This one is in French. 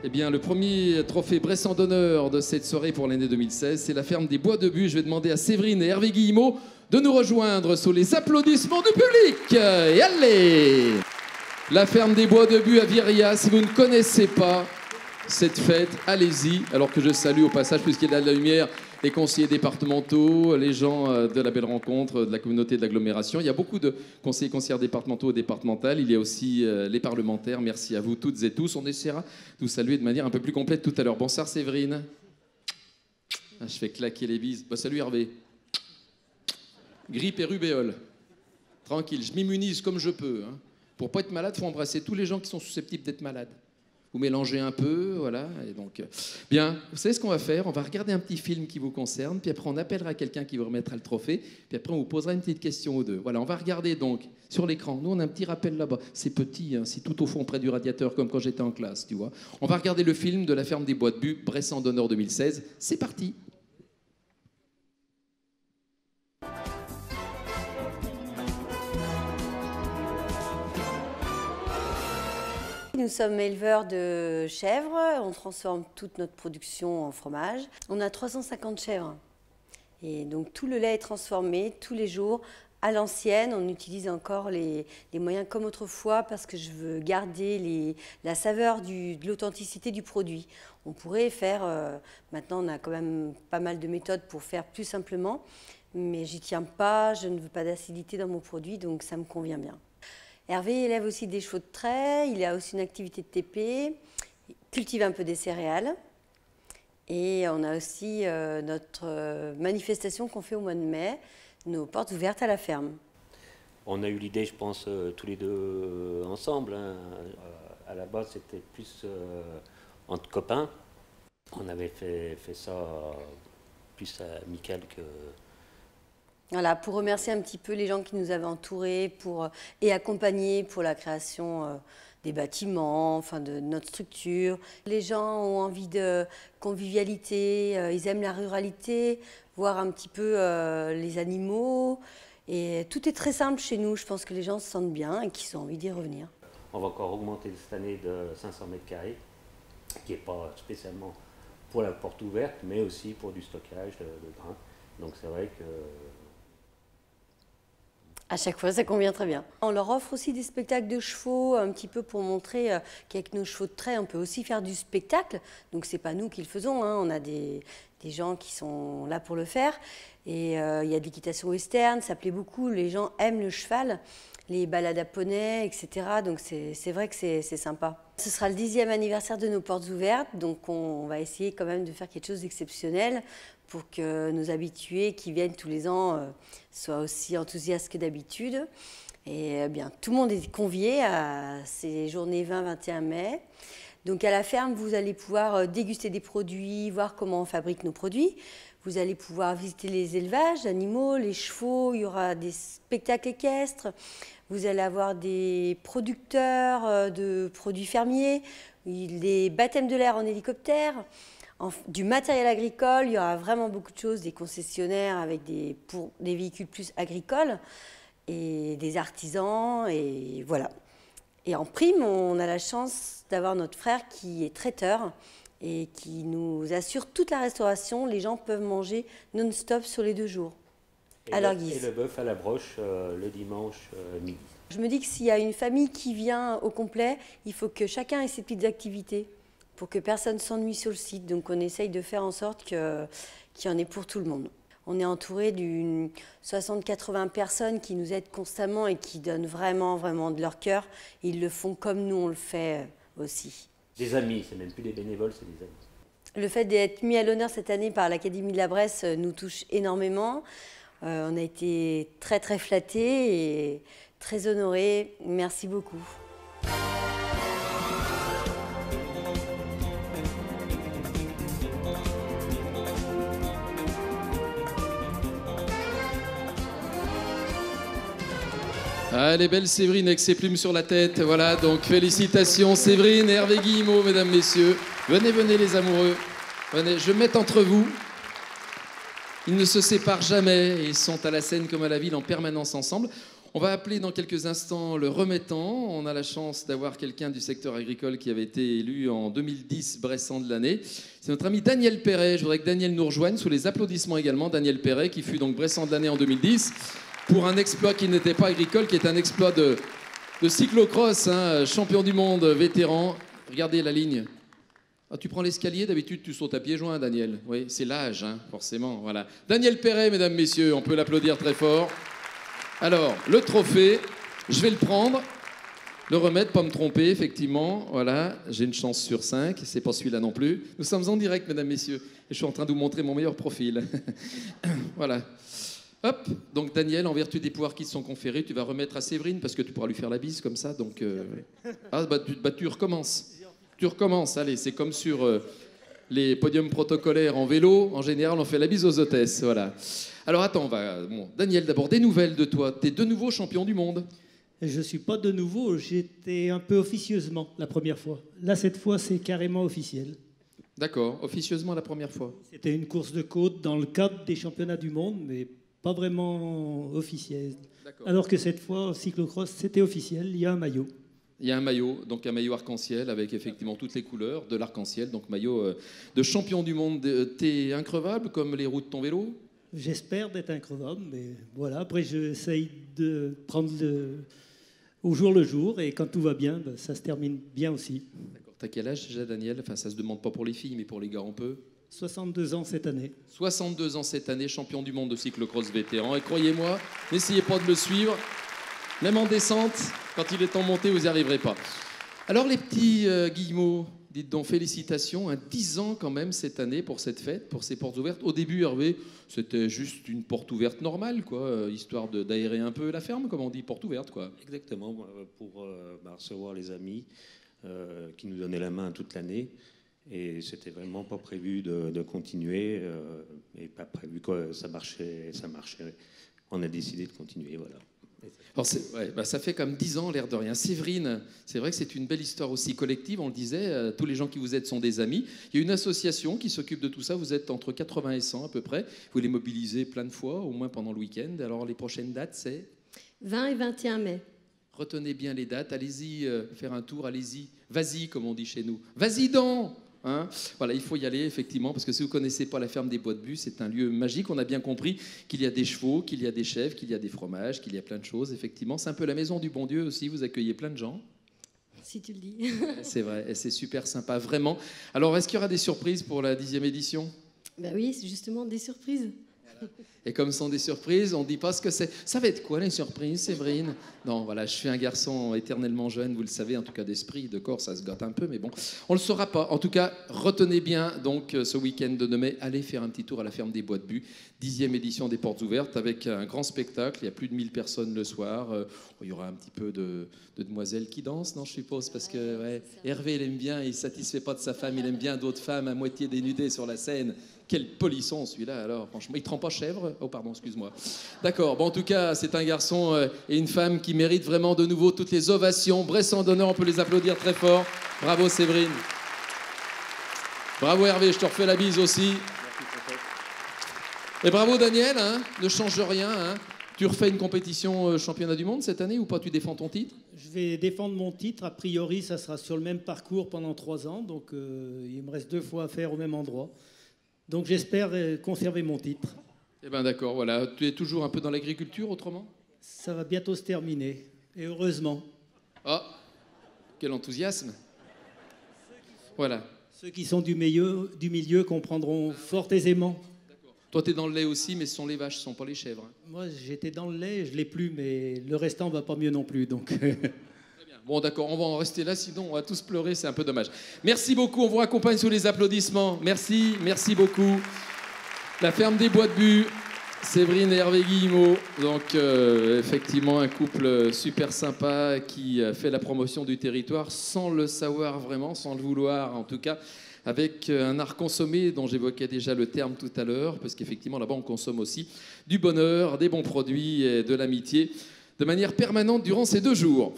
Eh bien, le premier trophée Bressan d'honneur de cette soirée pour l'année 2016, c'est la ferme des Bois de Bu. Je vais demander à Séverine et Hervé Guillemot de nous rejoindre sous les applaudissements du public. Et allez! La ferme des Bois de Bu à Viria, si vous ne connaissez pas cette fête, allez-y. Alors que je salue au passage, puisqu'il y a de la lumière, les conseillers départementaux, les gens de la belle rencontre, de la communauté de l'agglomération. Il y a beaucoup de conseillers et conseillères départementaux et départementales. Il y a aussi les parlementaires. Merci à vous toutes et tous. On essaiera de vous saluer de manière un peu plus complète tout à l'heure. Bonsoir Séverine. Ah, je fais claquer les bises. Bah, salut Hervé. Grippe et rubéole. Tranquille, je m'immunise comme je peux. Hein. Pour pas être malade, il faut embrasser tous les gens qui sont susceptibles d'être malades. Vous mélangez un peu, voilà. Et donc, bien, vous savez ce qu'on va faire? On va regarder un petit film qui vous concerne, puis après on appellera quelqu'un qui vous remettra le trophée, puis après on vous posera une petite question ou deux. Voilà, on va regarder donc sur l'écran. Nous, on a un petit rappel là-bas. C'est petit, hein, c'est tout au fond près du radiateur, comme quand j'étais en classe, tu vois. On va regarder le film de la ferme des Bois de Bu, Bressan d'honneur 2016. C'est parti. Nous sommes éleveurs de chèvres, on transforme toute notre production en fromage. On a 350 chèvres et donc tout le lait est transformé tous les jours à l'ancienne. On utilise encore les moyens comme autrefois parce que je veux garder la saveur de l'authenticité du produit. On pourrait faire, maintenant on a quand même pas mal de méthodes pour faire plus simplement, mais j'y tiens pas, je ne veux pas d'acidité dans mon produit donc ça me convient bien. Hervé élève aussi des chevaux de trait, il a aussi une activité de TP, il cultive un peu des céréales. Et on a aussi notre manifestation qu'on fait au mois de mai, nos portes ouvertes à la ferme. On a eu l'idée, je pense, tous les deux ensemble. Hein. À la base, c'était plus entre copains. On avait fait ça plus amical que... Voilà, pour remercier un petit peu les gens qui nous avaient entourés et accompagnés pour la création des bâtiments, enfin de notre structure. Les gens ont envie de convivialité, ils aiment la ruralité, voir un petit peu les animaux. Et tout est très simple chez nous, je pense que les gens se sentent bien et qu'ils ont envie d'y revenir. On va encore augmenter cette année de 500 mètres carrés, qui n'est pas spécialement pour la porte ouverte, mais aussi pour du stockage de grains. Donc c'est vrai que... À chaque fois, ça convient très bien. On leur offre aussi des spectacles de chevaux, un petit peu pour montrer qu'avec nos chevaux de trait, on peut aussi faire du spectacle. Donc, ce n'est pas nous qui le faisons, hein. On a des gens qui sont là pour le faire. Et il y a de l'équitation western, ça plaît beaucoup. Les gens aiment le cheval, les balades à poney, etc. Donc, c'est vrai que c'est sympa. Ce sera le 10e anniversaire de nos portes ouvertes. Donc, on va essayer quand même de faire quelque chose d'exceptionnel pour que nos habitués qui viennent tous les ans soient aussi enthousiastes que d'habitude. Et bien, tout le monde est convié à ces journées 20-21 mai. Donc à la ferme, vous allez pouvoir déguster des produits, voir comment on fabrique nos produits. Vous allez pouvoir visiter les élevages d'animaux, les chevaux, il y aura des spectacles équestres. Vous allez avoir des producteurs de produits fermiers, des baptêmes de l'air en hélicoptère. Du matériel agricole, il y aura vraiment beaucoup de choses, des concessionnaires avec pour des véhicules plus agricoles et des artisans, et voilà. Et en prime, on a la chance d'avoir notre frère qui est traiteur et qui nous assure toute la restauration. Les gens peuvent manger non-stop sur les 2 jours. Et le bœuf à la broche le dimanche midi. Je me dis que s'il y a une famille qui vient au complet, il faut que chacun ait ses petites activités, pour que personne s'ennuie sur le site. Donc on essaye de faire en sorte qu'il y en ait pour tout le monde. On est entouré d'une 60-80 personnes qui nous aident constamment et qui donnent vraiment, vraiment de leur cœur. Ils le font comme nous, on le fait aussi. Des amis, c'est même plus des bénévoles, c'est des amis. Le fait d'être mis à l'honneur cette année par l'Académie de la Bresse nous touche énormément. On a été très, très flattés et très honorés. Merci beaucoup. Ah, elle est belle Séverine avec ses plumes sur la tête. Voilà, donc félicitations Séverine et Hervé Guillemot, mesdames, messieurs. Venez, venez les amoureux. Venez, je mets entre vous. Ils ne se séparent jamais. Ils sont à la scène comme à la ville en permanence ensemble. On va appeler dans quelques instants le remettant. On a la chance d'avoir quelqu'un du secteur agricole qui avait été élu en 2010 Bressan de l'année. C'est notre ami Daniel Perret. Je voudrais que Daniel nous rejoigne sous les applaudissements également. Daniel Perret qui fut donc Bressan de l'année en 2010 pour un exploit qui n'était pas agricole, qui est un exploit de cyclocross, hein, champion du monde, vétéran. Regardez la ligne. Ah, tu prends l'escalier, d'habitude tu sautes à pieds joints, Daniel. Oui, c'est l'âge, hein, forcément. Voilà. Daniel Perret, mesdames, messieurs, on peut l'applaudir très fort. Alors, le trophée, je vais le prendre, le remettre, pas me tromper, effectivement. Voilà, j'ai une chance sur 5, c'est pas celui-là non plus. Nous sommes en direct, mesdames, messieurs, et je suis en train de vous montrer mon meilleur profil. Voilà. Hop, donc Daniel, en vertu des pouvoirs qui te sont conférés, tu vas remettre à Séverine, parce que tu pourras lui faire la bise comme ça, donc... Ah, tu recommences. Tu recommences, allez, c'est comme sur les podiums protocolaires en vélo, en général, on fait la bise aux hôtesses, voilà. Alors attends, Daniel, d'abord, des nouvelles de toi. Tu es de nouveau champion du monde. Je ne suis pas de nouveau, j'étais un peu officieusement la première fois. Là, cette fois, c'est carrément officiel. D'accord, officieusement la première fois. C'était une course de côte dans le cadre des championnats du monde, mais pas vraiment officiel. Alors que cette fois, au cyclocross, c'était officiel, il y a un maillot. Il y a un maillot, donc un maillot arc-en-ciel avec effectivement toutes les couleurs de l'arc-en-ciel, donc maillot de champion du monde. T'es increvable comme les roues de ton vélo ? J'espère d'être increvable, mais voilà. Après, j'essaye de prendre au jour le jour, et quand tout va bien, ça se termine bien aussi. D'accord. T'as quel âge déjà, Daniel ? Enfin, ça se demande pas pour les filles, mais pour les gars, on peut. 62 ans cette année. 62 ans cette année, champion du monde de cyclocross vétéran. Et croyez-moi, n'essayez pas de le suivre. Même en descente, quand il est en montée, vous n'y arriverez pas. Alors les petits Guillemot, dites donc félicitations, 10 ans quand même cette année pour cette fête, pour ces portes ouvertes. Au début, Hervé, c'était juste une porte ouverte normale, quoi, histoire d'aérer un peu la ferme, comme on dit, porte ouverte, quoi. Exactement, pour recevoir les amis qui nous donnaient la main toute l'année. Et c'était vraiment pas prévu de continuer, et pas prévu que ça marchait. On a décidé de continuer, voilà. Alors ça fait comme 10 ans, l'air de rien. Séverine, c'est vrai que c'est une belle histoire aussi collective, on le disait, tous les gens qui vous aident sont des amis. Il y a une association qui s'occupe de tout ça, vous êtes entre 80 et 100 à peu près. Vous les mobilisez plein de fois, au moins pendant le week-end. Alors les prochaines dates, c'est 20 et 21 mai. Retenez bien les dates, allez-y faire un tour, allez-y, vas-y comme on dit chez nous. Vas-y donc hein, voilà, il faut y aller effectivement, parce que si vous ne connaissez pas la ferme des Bois de Bus, c'est un lieu magique. On a bien compris qu'il y a des chevaux, qu'il y a des chèvres, qu'il y a des fromages, qu'il y a plein de choses. Effectivement, c'est un peu la maison du bon Dieu aussi. Vous accueillez plein de gens. Si tu le dis. C'est vrai, et c'est super sympa, vraiment. Alors, est-ce qu'il y aura des surprises pour la 10e édition ? Ben oui, c'est justement des surprises. Et comme ce sont des surprises, on ne dit pas ce que c'est. Ça va être quoi les surprises, Séverine ? Non, voilà, je suis un garçon éternellement jeune, vous le savez, en tout cas d'esprit, de corps, ça se gâte un peu, mais bon, on ne le saura pas. En tout cas, retenez bien, donc, ce week-end de mai, allez faire un petit tour à la ferme des Bois de Bus, 10e édition des Portes Ouvertes, avec un grand spectacle. Il y a plus de 1000 personnes le soir. Il y aura un petit peu de demoiselles qui dansent, non, je suppose, parce que ouais, Hervé, il aime bien, il ne se satisfait pas de sa femme, il aime bien d'autres femmes à moitié dénudées sur la scène. Quel polisson celui-là, alors, franchement. Il ne trempe pas chèvre ? Oh, pardon, excuse-moi. D'accord, bon, en tout cas, c'est un garçon et une femme qui méritent vraiment de nouveau toutes les ovations. Bressan d'honneur, on peut les applaudir très fort. Bravo, Séverine. Bravo, Hervé, je te refais la bise aussi. Et bravo, Daniel, hein, ne change rien. Hein. Tu refais une compétition championnat du monde cette année ou pas ? Tu défends ton titre ? Je vais défendre mon titre. A priori, ça sera sur le même parcours pendant 3 ans. Donc, il me reste 2 fois à faire au même endroit. Donc j'espère conserver mon titre. Eh bien d'accord, voilà. Tu es toujours un peu dans l'agriculture autrement ? Ça va bientôt se terminer, et heureusement. Ah, quel enthousiasme. Voilà. Ceux qui sont du milieu comprendront fort aisément. Toi, tu es dans le lait aussi, mais ce sont les vaches, ce ne sont pas les chèvres. Hein. Moi, j'étais dans le lait, je ne l'ai plus, mais le restant ne va pas mieux non plus. Donc. Bon, d'accord, on va en rester là, sinon on va tous pleurer, c'est un peu dommage. Merci beaucoup, on vous raccompagne sous les applaudissements. Merci, merci beaucoup. La ferme des Bois de Bus, Séverine et Hervé Guillemot. Donc, effectivement, un couple super sympa qui fait la promotion du territoire sans le savoir vraiment, sans le vouloir en tout cas, avec un art consommé dont j'évoquais déjà le terme tout à l'heure, parce qu'effectivement, là-bas, on consomme aussi du bonheur, des bons produits et de l'amitié de manière permanente durant ces 2 jours.